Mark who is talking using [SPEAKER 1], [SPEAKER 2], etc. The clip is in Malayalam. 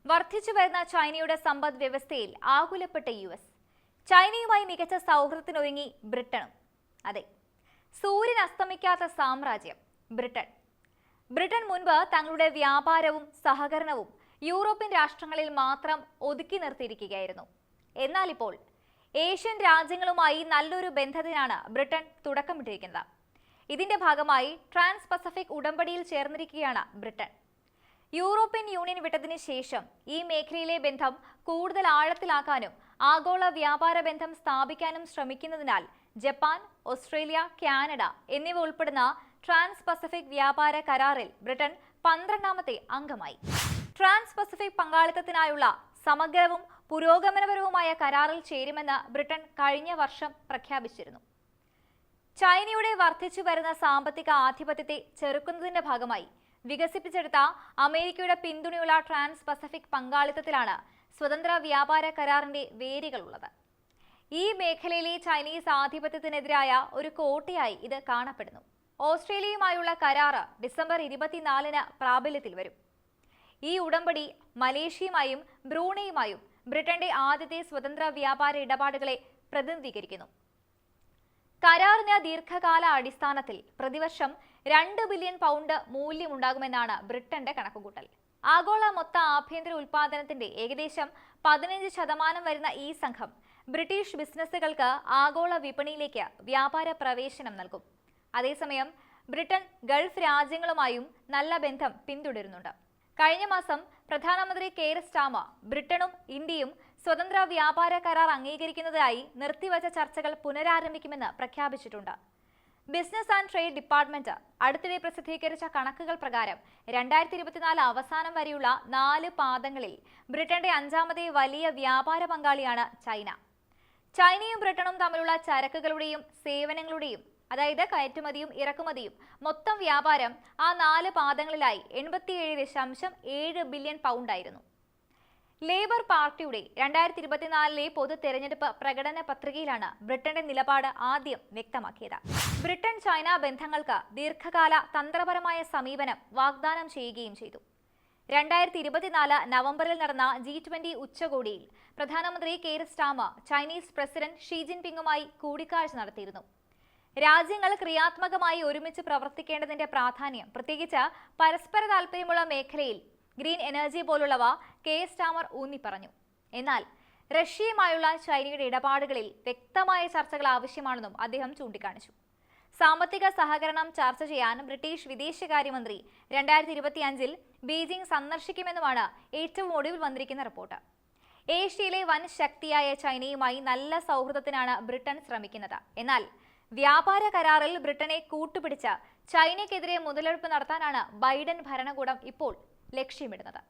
[SPEAKER 1] വർദ്ധിച്ചു വരുന്ന ചൈനയുടെ സമ്പദ് വ്യവസ്ഥയിൽ ആകുലപ്പെട്ട US. ചൈനയുമായി മികച്ച സൗഹൃദത്തിനൊരുങ്ങി ബ്രിട്ടനും. അതെ, സൂര്യൻ അസ്തമിക്കാത്ത സാമ്രാജ്യം ബ്രിട്ടൻ മുൻപ് തങ്ങളുടെ വ്യാപാരവും സഹകരണവും യൂറോപ്യൻ രാഷ്ട്രങ്ങളിൽ മാത്രം ഒതുക്കി നിർത്തിയിരിക്കുകയായിരുന്നു. എന്നാൽ ഇപ്പോൾ ഏഷ്യൻ രാജ്യങ്ങളുമായി നല്ലൊരു ബന്ധത്തിനാണ് ബ്രിട്ടൻ തുടക്കമിട്ടിരിക്കുന്നത്. ഇതിന്റെ ഭാഗമായി ട്രാൻസ് പസഫിക് ഉടമ്പടിയിൽ ചേർന്നിരിക്കുകയാണ് ബ്രിട്ടൻ. യൂറോപ്യൻ യൂണിയൻ വിട്ടതിന് ശേഷം ഈ മേഖലയിലെ ബന്ധം കൂടുതൽ ആഴത്തിലാക്കാനും ആഗോള വ്യാപാര ബന്ധം സ്ഥാപിക്കാനും ശ്രമിക്കുന്നതിനാൽ ജപ്പാൻ, ഓസ്ട്രേലിയ, കാനഡ എന്നിവ ഉൾപ്പെടുന്ന ട്രാൻസ് പസഫിക് വ്യാപാര കരാറിൽ ബ്രിട്ടൻ 12ാമത്തെ അംഗമായി. ട്രാൻസ് പസഫിക് പങ്കാളിത്തത്തിനായുള്ള സമഗ്രവും പുരോഗമനപരവുമായ കരാറിൽ ചേരുമെന്ന് ബ്രിട്ടൻ കഴിഞ്ഞ വർഷം പ്രഖ്യാപിച്ചിരുന്നു. ചൈനയുടെ വർദ്ധിച്ചു വരുന്ന സാമ്പത്തിക ആധിപത്യത്തെ ചെറുക്കുന്നതിന്റെ ഭാഗമായി വികസിപ്പിച്ചെടുത്ത അമേരിക്കയുടെ പിന്തുണയുള്ള ട്രാൻസ് പസഫിക് പങ്കാളിത്തത്തിലാണ് സ്വതന്ത്ര വ്യാപാര കരാറിന്റെ വേരുകളുള്ളത്. ഈ മേഖലയിലെ ചൈനീസ് ആധിപത്യത്തിനെതിരായ ഒരു കോട്ടയായി ഇത് കാണപ്പെടുന്നു. ഓസ്ട്രേലിയയുമായുള്ള കരാറ് ഡിസംബർ 24-ന് പ്രാബല്യത്തിൽ വരും. ഈ ഉടമ്പടി മലേഷ്യയുമായും ബ്രൂണയുമായും ബ്രിട്ടന്റെ ആദ്യത്തെ സ്വതന്ത്ര വ്യാപാര ഇടപാടുകളെ പ്രതിനിധീകരിക്കുന്നു. കരാറിന് ദീർഘകാല അടിസ്ഥാനത്തിൽ പ്രതിവർഷം 2 ബില്യൺ പൗണ്ട് മൂല്യമുണ്ടാകുമെന്നാണ് ബ്രിട്ടന്റെ കണക്കുകൂട്ടൽ. ആഗോള മൊത്ത ആഭ്യന്തര ഉൽപാദനത്തിന്റെ ഏകദേശം 15% വരുന്ന ഈ സംഘം ബ്രിട്ടീഷ് ബിസിനസ്സുകൾക്ക് ആഗോള വിപണിയിലേക്ക് വ്യാപാര പ്രവേശനം നൽകും. അതേസമയം ബ്രിട്ടൻ ഗൾഫ് രാജ്യങ്ങളുമായും നല്ല ബന്ധം പിന്തുടരുന്നുണ്ട്. കഴിഞ്ഞ മാസം പ്രധാനമന്ത്രി കെയർ സ്റ്റാമർ ബ്രിട്ടനും ഇന്ത്യയും സ്വതന്ത്ര വ്യാപാര കരാർ അംഗീകരിക്കുന്നതിനായി നിർത്തിവച്ച ചർച്ചകൾ പുനരാരംഭിക്കുമെന്ന് പ്രഖ്യാപിച്ചിട്ടുണ്ട്. ബിസിനസ് ആൻഡ് ട്രേഡ് ഡിപ്പാർട്ട്മെന്റ് അടുത്തിടെ പ്രസിദ്ധീകരിച്ച കണക്കുകൾ പ്രകാരം 2024 അവസാനം വരെയുള്ള 4 പാദങ്ങളിൽ ബ്രിട്ടന്റെ 5ാമത്തെ വലിയ വ്യാപാര പങ്കാളിയാണ് ചൈന. ചൈനയും ബ്രിട്ടനും തമ്മിലുള്ള ചരക്കുകളുടെയും സേവനങ്ങളുടെയും, അതായത് കയറ്റുമതിയും ഇറക്കുമതിയും മൊത്തം വ്യാപാരം ആ 4 പാദങ്ങളിലായി 87.7 ബില്യൺ പൗണ്ടായിരുന്നു. ലേബർ പാർട്ടിയുടെ 2024 പൊതു തെരഞ്ഞെടുപ്പ് പ്രകടന പത്രികയിലാണ് ബ്രിട്ടന്റെ നിലപാട് ആദ്യം വ്യക്തമാക്കിയത്. ബ്രിട്ടൻ ചൈന ബന്ധങ്ങൾക്ക് ദീർഘകാല തന്ത്രപരമായ സമീപനം വാഗ്ദാനം ചെയ്യുകയും ചെയ്തു. 2024 നവംബറിൽ നടന്ന G20 ഉച്ചകോടിയിൽ പ്രധാനമന്ത്രി Keir Starmer Chinese president Xi ജിൻപിങ്ങുമായി കൂടിക്കാഴ്ച നടത്തിയിരുന്നു. രാജ്യങ്ങൾ ക്രിയാത്മകമായി ഒരുമിച്ച് പ്രവർത്തിക്കേണ്ടതിന്റെ പ്രാധാന്യം, പ്രത്യേകിച്ച് പരസ്പര താൽപര്യമുള്ള മേഖലയിൽ ഗ്രീൻ എനർജി പോലുള്ളവ കെയർ സ്റ്റാമർ ഊന്നി പറഞ്ഞു. എന്നാൽ റഷ്യയുമായുള്ള ചൈനയുടെ ഇടപാടുകളിൽ വ്യക്തമായ ചർച്ചകൾ ആവശ്യമാണെന്നും അദ്ദേഹം ചൂണ്ടിക്കാണിച്ചു. സാമ്പത്തിക സഹകരണം ചർച്ച ചെയ്യാൻ ബ്രിട്ടീഷ് വിദേശകാര്യമന്ത്രി 2025-ൽ ബീജിംഗ് സന്ദർശിക്കുമെന്നുമാണ് ഏറ്റവും ഒടുവിൽ വന്നിരിക്കുന്ന റിപ്പോർട്ട്. ഏഷ്യയിലെ വൻ ശക്തിയായ ചൈനയുമായി നല്ല സൗഹൃദത്തിനാണ് ബ്രിട്ടൻ ശ്രമിക്കുന്നത്. എന്നാൽ വ്യാപാര കരാറിൽ ബ്രിട്ടനെ കൂട്ടുപിടിച്ച് ചൈനയ്ക്കെതിരെ മുതലെടുപ്പ് നടത്താനാണ് ബൈഡൻ ഭരണകൂടം ഇപ്പോൾ ലക്ഷ്യമിടുന്നത്.